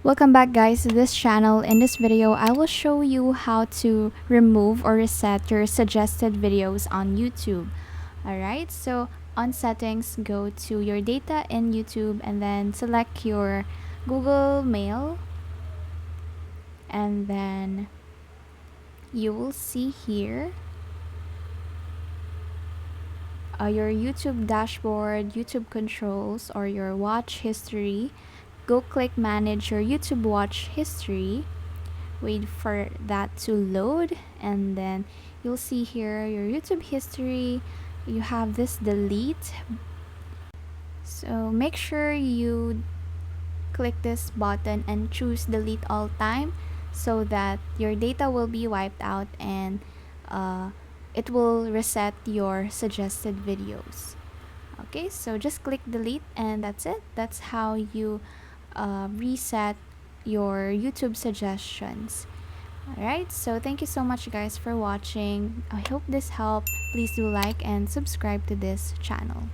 Welcome back guys to this channel. In this video, I will show you how to remove or reset your suggested videos on YouTube. Alright, so on settings, go to your data in YouTube and then select your Google Mail, and then you will see here your YouTube dashboard, YouTube controls, or your watch history. Go click manage your YouTube watch history. Wait for that to load, and then you'll see here your YouTube history. You have this delete, so make sure you click this button and choose delete all time so that your data will be wiped out and it will reset your suggested videos. Okay, so just click delete and that's it. That's how you reset your YouTube suggestions. Alright, so thank you so much guys for watching. I hope this helped. Please do like and subscribe to this channel.